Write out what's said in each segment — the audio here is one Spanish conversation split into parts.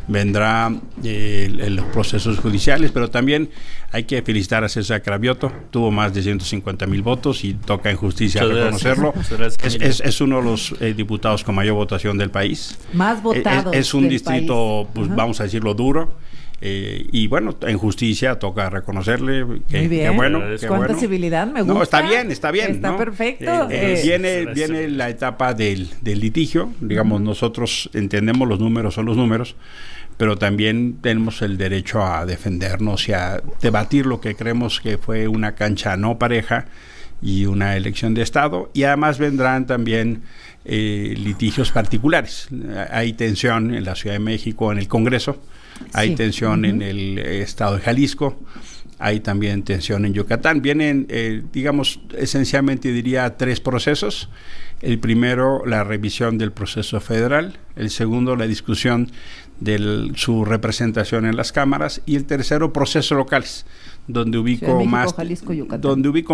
vendrá los procesos judiciales, pero también hay que felicitar a César Cravioto, tuvo más de 150,000 votos y toca en justicia reconocerlo. Es uno de los diputados con mayor votación del país. Más votados es un del distrito, país. Pues, vamos a decirlo, duro. Y bueno, en justicia toca reconocerle que, muy bien. que bueno. ¿Cuánta civilidad? Me gusta. No, está bien. Está ¿no? perfecto. Viene la etapa del litigio. Digamos, nosotros entendemos los números son los números, pero también tenemos el derecho a defendernos y a debatir lo que creemos que fue una cancha no pareja y una elección de Estado. Y además vendrán también litigios particulares. Hay tensión en la Ciudad de México, en el Congreso. Hay tensión en el estado de Jalisco, hay también tensión en Yucatán. Vienen, digamos, esencialmente diría 3 procesos. El primero, la revisión del proceso federal. El segundo, la discusión de su representación en las cámaras. Y el tercero, procesos locales, donde ubico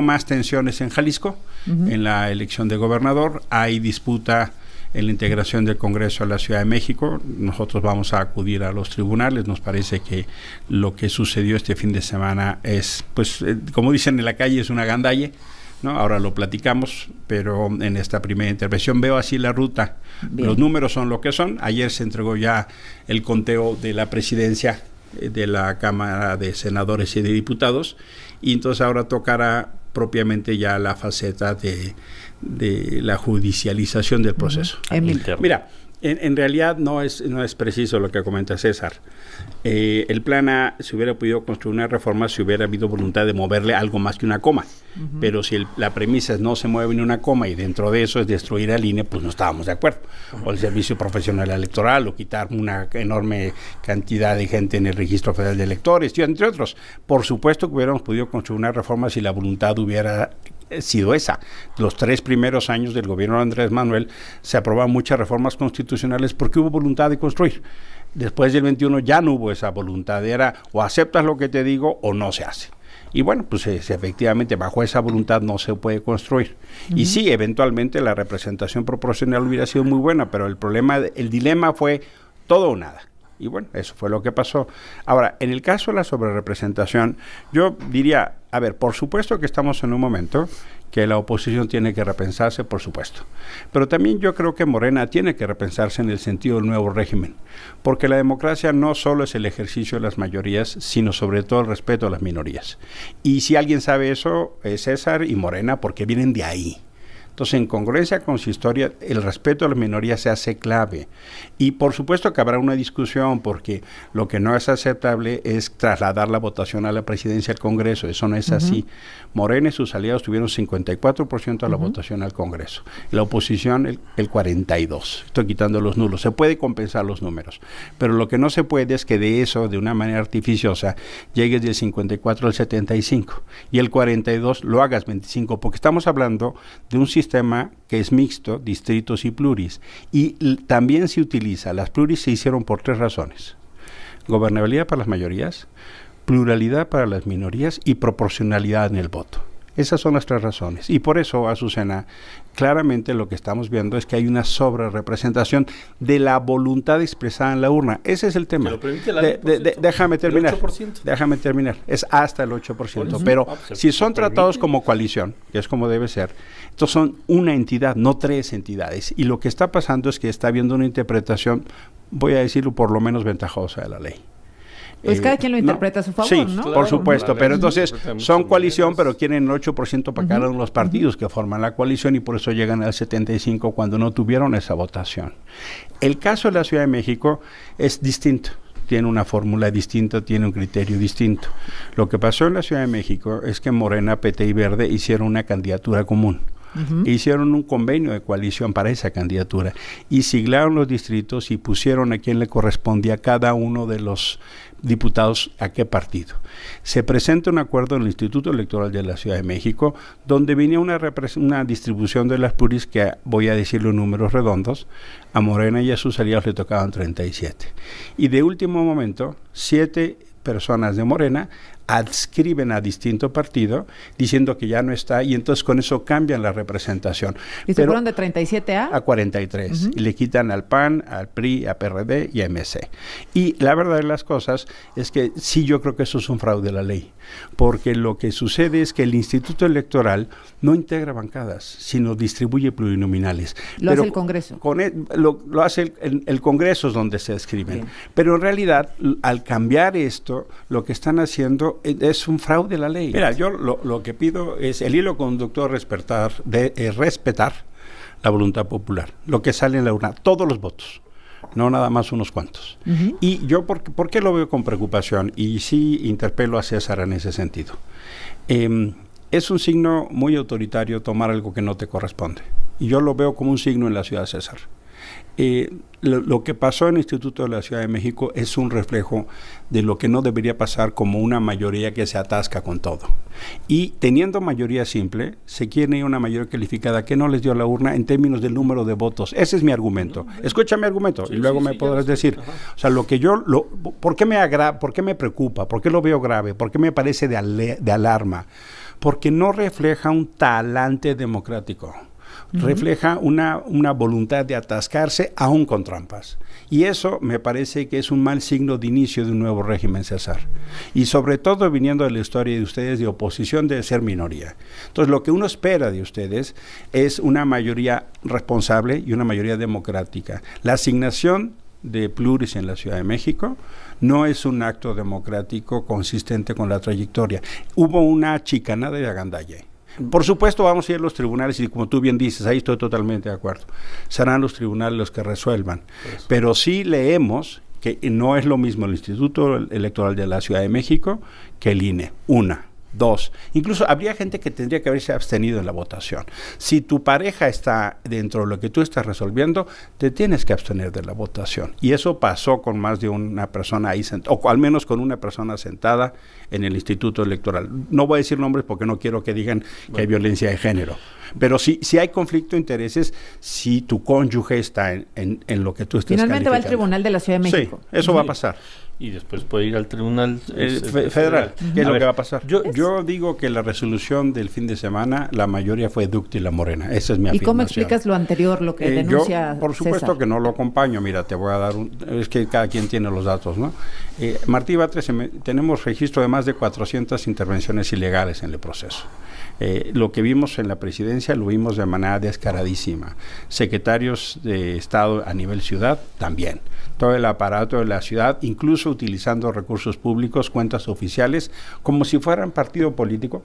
más tensiones en Jalisco, en la elección de gobernador. Hay disputa en la integración del Congreso a la Ciudad de México. Nosotros vamos a acudir a los tribunales. Nos parece que lo que sucedió este fin de semana es, pues, como dicen en la calle, es una gandalle, ¿no? Ahora lo platicamos, pero en esta primera intervención veo así la ruta. Bien. Los números son lo que son. Ayer se entregó ya el conteo de la presidencia de la Cámara de Senadores y de Diputados, y entonces ahora tocará propiamente ya la faceta de la judicialización del proceso. Mira, en realidad no es preciso lo que comenta César. El plan A, si hubiera podido construir una reforma, si hubiera habido voluntad de moverle algo más que una coma. Pero si la premisa es no se mueve ni una coma y dentro de eso es destruir al INE, pues no estábamos de acuerdo. O el Servicio Profesional Electoral, o quitar una enorme cantidad de gente en el Registro Federal de Electores, entre otros. Por supuesto que hubiéramos podido construir una reforma si la voluntad hubiera sido esa. Los 3 primeros años del gobierno de Andrés Manuel se aprobaron muchas reformas constitucionales porque hubo voluntad de construir. Después del 21 ya no hubo esa voluntad, era o aceptas lo que te digo o no se hace. Y bueno, pues efectivamente bajo esa voluntad no se puede construir. Y sí, eventualmente la representación proporcional hubiera sido muy buena, pero el dilema fue todo o nada. Y bueno, eso fue lo que pasó. Ahora, en el caso de la sobrerepresentación, yo diría, a ver, por supuesto que estamos en un momento que la oposición tiene que repensarse, por supuesto. Pero también yo creo que Morena tiene que repensarse en el sentido del nuevo régimen, porque la democracia no solo es el ejercicio de las mayorías, sino sobre todo el respeto a las minorías. Y si alguien sabe eso, es César y Morena, porque vienen de ahí. Entonces, en congruencia con su historia, el respeto a las minorías se hace clave. Y por supuesto que habrá una discusión, porque lo que no es aceptable es trasladar la votación a la presidencia del Congreso. Eso no es así. Morena y sus aliados tuvieron 54% de la votación al Congreso. La oposición, el 42%. Estoy quitando los nulos. Se puede compensar los números. Pero lo que no se puede es que de eso, de una manera artificiosa, llegues del 54 al 75. Y el 42 lo hagas 25, porque estamos hablando de un sistema que es mixto, distritos y pluris, y también se utiliza, las pluris se hicieron por 3 razones: gobernabilidad para las mayorías, pluralidad para las minorías y proporcionalidad en el voto. Esas son las 3 razones, y por eso, Azucena, claramente lo que estamos viendo es que hay una sobrerepresentación de la voluntad expresada en la urna. Ese es el tema. Déjame terminar. Es hasta el 8%, pero si son tratados como coalición, que es como debe ser, estos son una entidad, no 3 entidades, y lo que está pasando es que está habiendo una interpretación, voy a decirlo, por lo menos ventajosa de la ley. Pues cada quien lo interpreta a su favor, sí, ¿no? Claro, por supuesto, pero entonces son coalición, pero quieren el 8% para cada uno de los partidos que forman la coalición, y por eso llegan al 75% cuando no tuvieron esa votación. El caso de la Ciudad de México es distinto. Tiene una fórmula distinta, tiene un criterio distinto. Lo que pasó en la Ciudad de México es que Morena, PT y Verde hicieron una candidatura común. Hicieron un convenio de coalición para esa candidatura y siglaron los distritos y pusieron a quien le correspondía cada uno de los diputados a qué partido. Se presenta un acuerdo en el Instituto Electoral de la Ciudad de México donde venía una distribución de las pluris que, voy a decirlo en números redondos, a Morena y a sus aliados le tocaban 37. Y de último momento, 7 personas de Morena adscriben a distinto partido, diciendo que ya no está, y entonces con eso cambian la representación. ¿Y se fueron de 37 a? A 43. Y le quitan al PAN, al PRI, a PRD y a MC. Y la verdad de las cosas es que sí, yo creo que eso es un fraude de la ley, porque lo que sucede es que el Instituto Electoral no integra bancadas, sino distribuye plurinominales. Lo hace el Congreso. Lo hace el Congreso, es donde se escriben. Bien. Pero en realidad, al cambiar esto, lo que están haciendo es un fraude a la ley. Mira, yo lo que pido es el hilo conductor respetar la voluntad popular, lo que sale en la urna, todos los votos, no nada más unos cuantos. Y yo, ¿por qué lo veo con preocupación? Y sí interpelo a César en ese sentido. Es un signo muy autoritario tomar algo que no te corresponde. Y yo lo veo como un signo en la ciudad de César. Lo que pasó en el Instituto de la Ciudad de México es un reflejo de lo que no debería pasar como una mayoría que se atasca con todo. Y teniendo mayoría simple, se quiere ir a una mayoría calificada que no les dio la urna en términos del número de votos. Ese es mi argumento. Escucha mi argumento y luego me podrás decir. O sea, ¿por qué me preocupa? ¿Por qué lo veo grave? ¿Por qué me parece de alarma? Porque no refleja un talante democrático. Refleja una voluntad de atascarse aún con trampas. Y eso me parece que es un mal signo de inicio de un nuevo régimen, César. Y sobre todo viniendo de la historia de ustedes de oposición, de ser minoría. Entonces lo que uno espera de ustedes es una mayoría responsable y una mayoría democrática. La asignación de pluris en la Ciudad de México no es un acto democrático consistente con la trayectoria. Hubo una chicanada de agandalle. Por supuesto vamos a ir a los tribunales y como tú bien dices, ahí estoy totalmente de acuerdo, serán los tribunales los que resuelvan, pero sí leemos que no es lo mismo el Instituto Electoral de la Ciudad de México que el INE, Dos, incluso habría gente que tendría que haberse abstenido en la votación. Si tu pareja está dentro de lo que tú estás resolviendo, te tienes que abstener de la votación. Y eso pasó con más de una persona ahí sentada, o al menos con una persona sentada en el Instituto Electoral. No voy a decir nombres porque no quiero que digan que hay violencia de género. Pero si hay conflicto de intereses, si tu cónyuge está en lo que tú estás finalmente va al Tribunal de la Ciudad de México. Sí, eso va a pasar. Y después puede ir al Tribunal Federal. ¿Qué es lo que va a pasar? Yo digo que la resolución del fin de semana, la mayoría fue dúctil a Morena. Esa es mi afirmación. ¿Y cómo explicas lo anterior, lo que denuncia yo, por supuesto, César? Que no lo acompaño. Mira, te voy a dar es que cada quien tiene los datos, ¿no? Martí Batres, tenemos registro de más de 400 intervenciones ilegales en el proceso. Lo que vimos en la presidencia lo vimos de manera descaradísima. Secretarios de Estado a nivel ciudad también. Todo el aparato de la ciudad, incluso utilizando recursos públicos, cuentas oficiales, como si fueran partido político,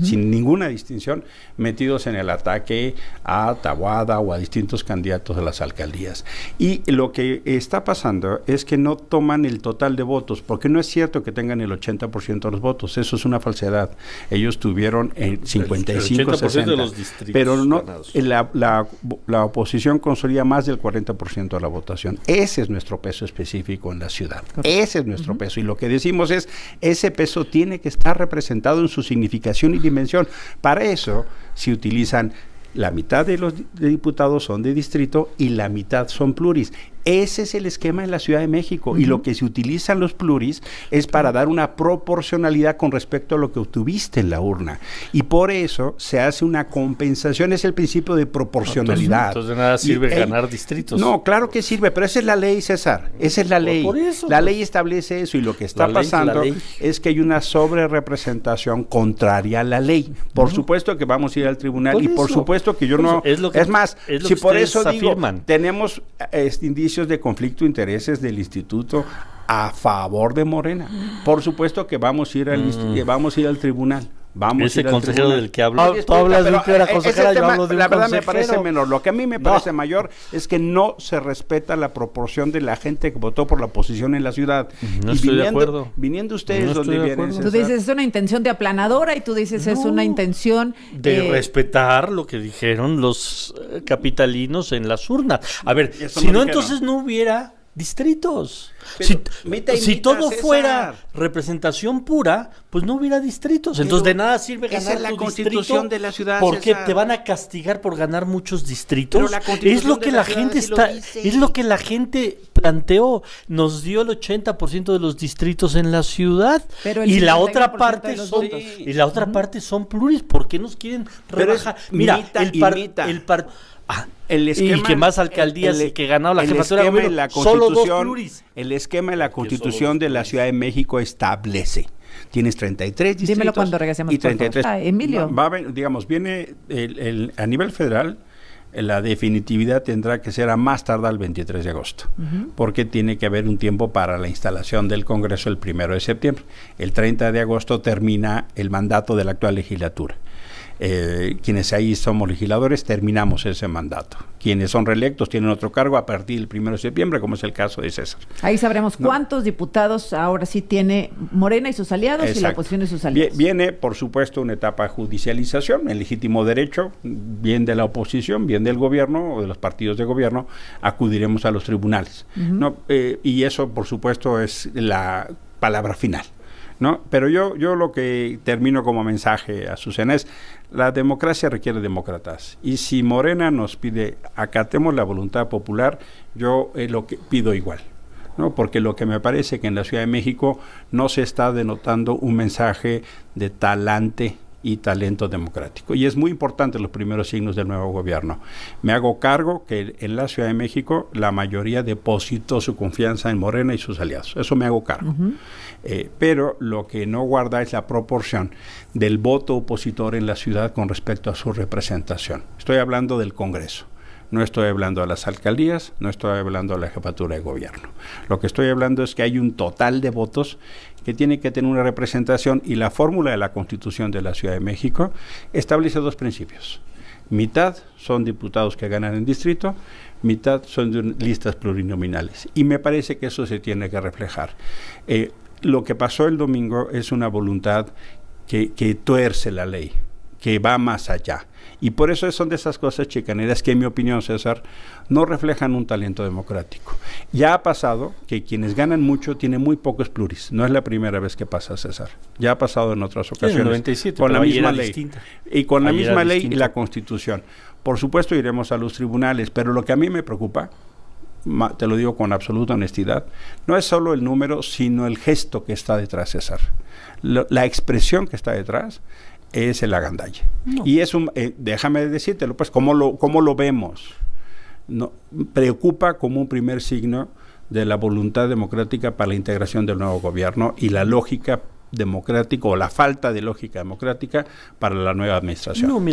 sin ninguna distinción, metidos en el ataque a Taboada o a distintos candidatos de las alcaldías. Y lo que está pasando es que no toman el total de votos, porque no es cierto que tengan el 80% de los votos, eso es una falsedad. Ellos tuvieron el 55, el 60%, de los distritos, pero no, la oposición consolida más del 40% de la votación. Ese es nuestro peso específico en la ciudad. Correcto. Ese es nuestro peso. Y lo que decimos es, ese peso tiene que estar representado en su significación y dimensión. Para eso se utilizan la mitad de los diputados son de distrito y la mitad son pluris. Ese es el esquema en la Ciudad de México y lo que se utilizan los pluris es para dar una proporcionalidad con respecto a lo que obtuviste en la urna y por eso se hace una compensación, es el principio de proporcionalidad. Entonces de nada sirve ganar distritos. No, claro que sirve, pero esa es la ley, César, esa es la ley. Por eso, la ley establece eso y lo que está pasando es que hay una sobrerepresentación contraria a la ley. Por supuesto que vamos a ir al tribunal y por supuesto que yo no... Es más, si por eso digo, tenemos indicios de conflicto de intereses del instituto a favor de Morena. Por supuesto que vamos a ir al tribunal. Ese consejero del que habló. Tú hablas de que era consejera, yo hablo de un la verdad consejero. Me parece menor. Lo que a mí me parece mayor es que no se respeta la proporción de la gente que votó por la oposición en la ciudad. No estoy de acuerdo. Viniendo ustedes donde vienen. Tú dices es una intención de aplanadora y tú dices es una intención de respetar lo que dijeron los capitalinos en las urnas. A ver, si no entonces no hubiera distritos. Pero, Si todo César, fuera representación pura, pues no hubiera distritos. Entonces de nada sirve ganar esa es la tu Constitución distrito, de la ciudad, porque César. te van a castigar por ganar muchos distritos. Pero la Constitución Es lo que de la la ciudad gente sí lo está, dice. es lo que la gente planteó. Nos dio el 80% de los distritos en la ciudad, Pero el y la 51% otra de parte los son votos. y la otra parte son pluris. ¿Por qué nos quieren Pero rebajar? es Mira, mitad y mitad. El esquema, y que más alcaldías y que ganado la jefatura de gobierno, la solo dos Constitución, pluris. el esquema de la Constitución de la Ciudad de México establece. Tienes 33 distritos. Dímelo cuando regresemos, y por favor. 33. Emilio. Viene a nivel federal, la definitividad tendrá que ser a más tardar el 23 de agosto, porque tiene que haber un tiempo para la instalación del Congreso el 1 de septiembre. El 30 de agosto termina el mandato de la actual legislatura. Quienes ahí somos legisladores terminamos ese mandato. Quienes son reelectos tienen otro cargo a partir del 1 de septiembre, como es el caso de César. Ahí sabremos cuántos diputados ahora sí tiene Morena y sus aliados. Exacto. Y la oposición y sus aliados. Viene, por supuesto, una etapa de judicialización, el legítimo derecho, bien de la oposición, bien del gobierno o de los partidos de gobierno, acudiremos a los tribunales. ¿No? Y eso, por supuesto, es la palabra final, ¿no? Pero yo lo que termino como mensaje a Susana es: la democracia requiere demócratas, y si Morena nos pide acatemos la voluntad popular, yo lo que pido igual, ¿no? Porque lo que me parece que en la Ciudad de México no se está denotando un mensaje de talante y talento democrático, y es muy importante los primeros signos del nuevo gobierno. Me hago cargo que en la Ciudad de México la mayoría depositó su confianza en Morena y sus aliados, eso me hago cargo. Pero lo que no guarda es la proporción del voto opositor en la ciudad con respecto a su representación. Estoy hablando del Congreso, no estoy hablando de las alcaldías, no estoy hablando de la jefatura de gobierno. Lo que estoy hablando es que hay un total de votos que tiene que tener una representación, y la fórmula de la Constitución de la Ciudad de México establece dos principios. Mitad son diputados que ganan en distrito, mitad son de listas plurinominales. Y me parece que eso se tiene que reflejar. Lo que pasó el domingo es una voluntad que tuerce la ley, que va más allá. Y por eso son de esas cosas chicaneras que, en mi opinión, César, no reflejan un talento democrático. Ya ha pasado que quienes ganan mucho tienen muy pocos pluris. No es la primera vez que pasa, César. Ya ha pasado en otras ocasiones. En el 97, con la misma ley. Distinta. Y con la Ahí misma ley distinta. y la Constitución. Por supuesto, iremos a los tribunales, pero lo que a mí me preocupa, te lo digo con absoluta honestidad, no es solo el número, sino el gesto que está detrás, César. La expresión que está detrás es el agandalle. No. Y es déjame decírtelo, pues, ¿cómo lo vemos? No, preocupa como un primer signo de la voluntad democrática para la integración del nuevo gobierno y la lógica democrática o la falta de lógica democrática para la nueva administración. No, mira,